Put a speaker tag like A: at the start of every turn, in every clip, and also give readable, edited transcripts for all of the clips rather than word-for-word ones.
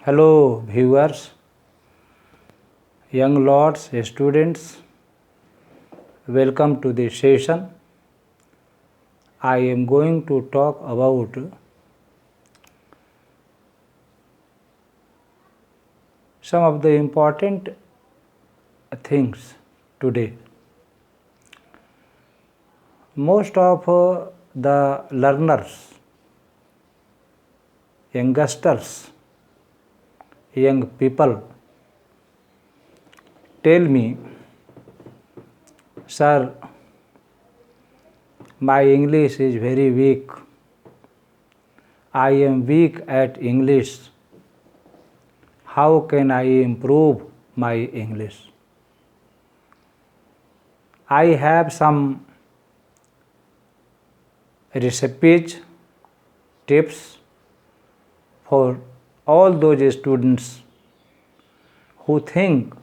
A: Hello, viewers, young lords, students. Welcome to this session. I am going to talk about some of the important things today. Most of the learners, youngsters, young people tell me, sir, my English is very weak. I am weak at English. How can I improve my English? I have some recipes, tips for all those students who think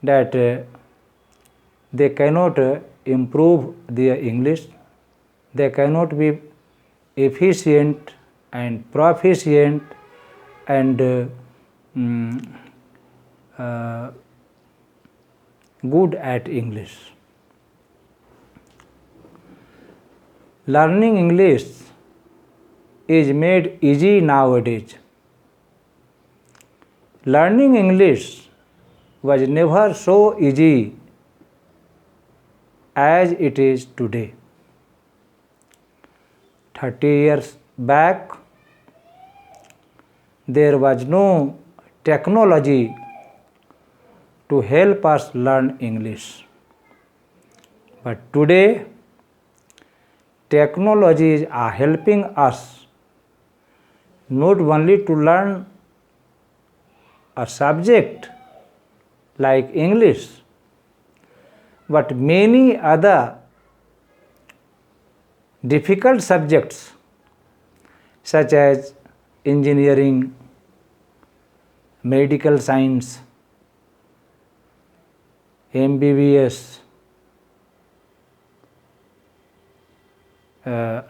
A: that they cannot improve their English, they cannot be efficient and proficient and good at English. Learning English is made easy nowadays. Learning English was never so easy as it is today. 30 years back, there was no technology to help us learn English. But today, technologies are helping us not only to learn a subject like English, but many other difficult subjects such as engineering, medical science, MBBS,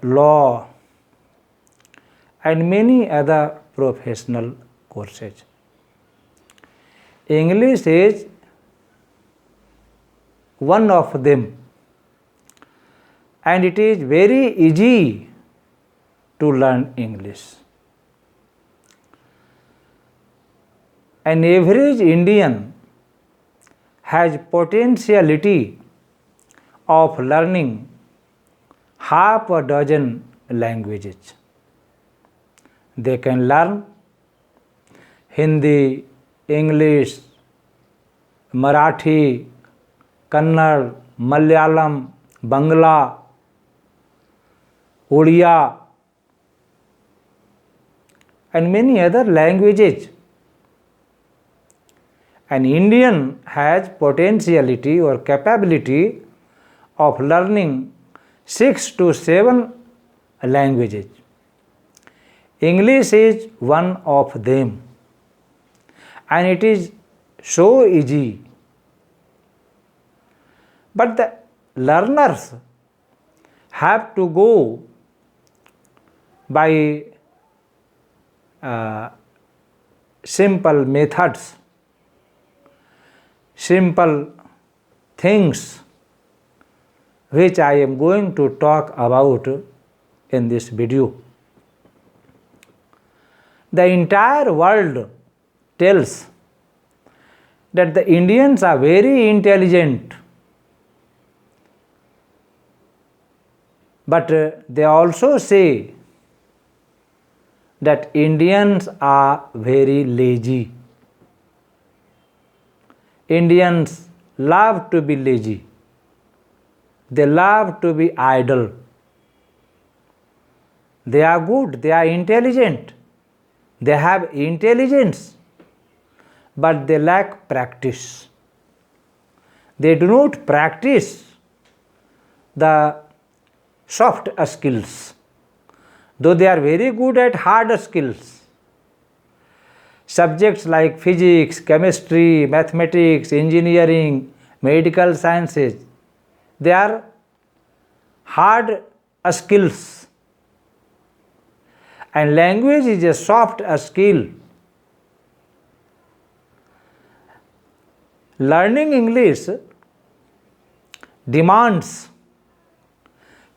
A: law, and many other professional courses. English is one of them, and it is very easy to learn English. An average Indian has potentiality of learning half a dozen languages. They can learn Hindi, English, Marathi, Kannada, Malayalam, Bangla, Odia, and many other languages. An Indian has potentiality or capability of learning 6 to 7 languages. English is one of them, and it is so easy. But the learners have to go by simple methods, simple things which I am going to talk about in this video. The entire world tells that the Indians are very intelligent, but they also say that Indians are very lazy. Indians love to be lazy. They love to be idle. They are good, they are intelligent, they have intelligence, but they lack practice. They do not practice the soft skills, though they are very good at hard skills. Subjects like physics, chemistry, mathematics, engineering, medical sciences, they are hard skills. And language is a soft skill Learning English demands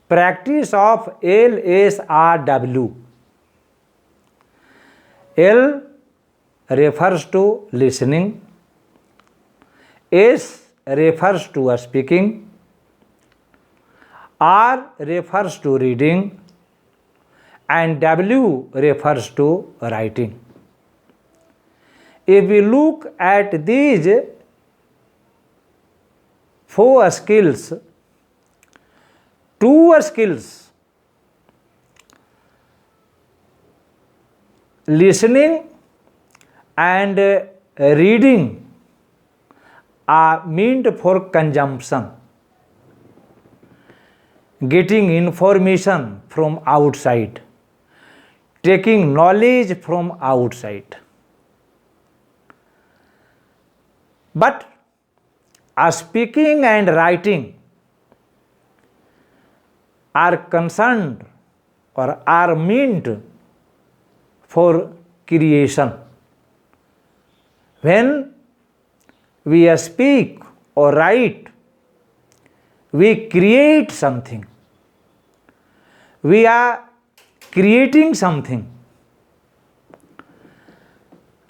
A: practice of LSRW. L refers to listening, S refers to speaking, R refers to reading, and W refers to writing. If we look at these four skills, two skills, listening and reading, are meant for consumption, getting information from outside, taking knowledge from outside. But speaking and writing are concerned or are meant for creation. When we speak or write, we create something. We are creating something.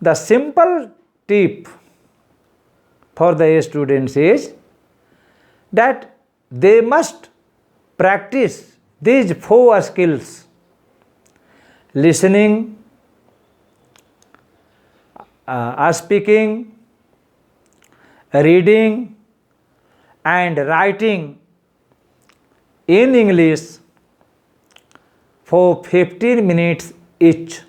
A: The simple tip for the students is that they must practice these four skills: listening, speaking, reading, and writing in English for 15 minutes each.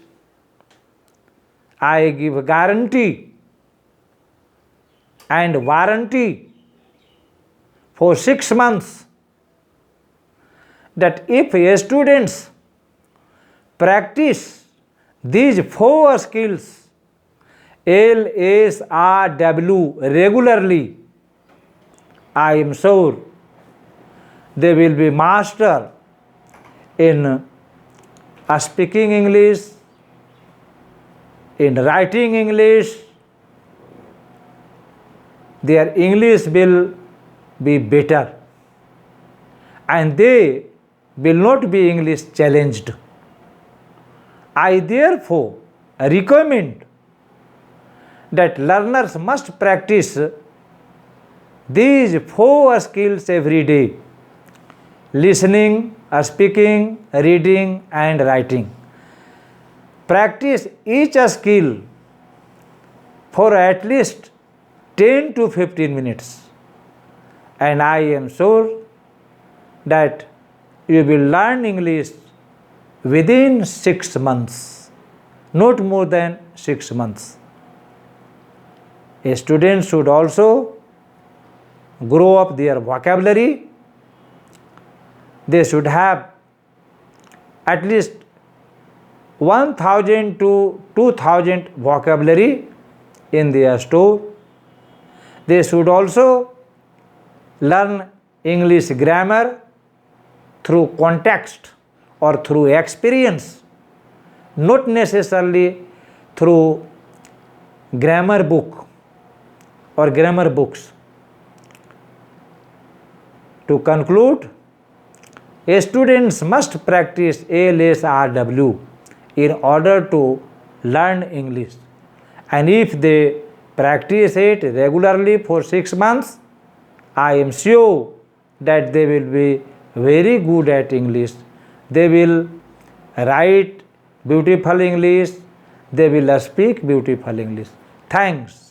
A: I give guarantee and warranty for 6 months that if students practice these four skills, LSRW, regularly, I am sure they will be master in speaking English, in writing English. Their English will be better and they will not be English challenged. I therefore recommend that learners must practice these four skills every day: listening, speaking, reading, and writing. Practice each skill for at least 10 to 15 minutes, and I am sure that you will learn English within 6 months, not more than 6 months. A student should also grow up their vocabulary. They should have at least 1000 to 2000 vocabulary in their store. They should also learn English grammar through context or through experience, not necessarily through grammar book or grammar books. To conclude, students must practice LSRW in order to learn English, and if they practice it regularly for 6 months, I am sure that they will be very good at English. They will write beautiful English, they will speak beautiful English. Thanks.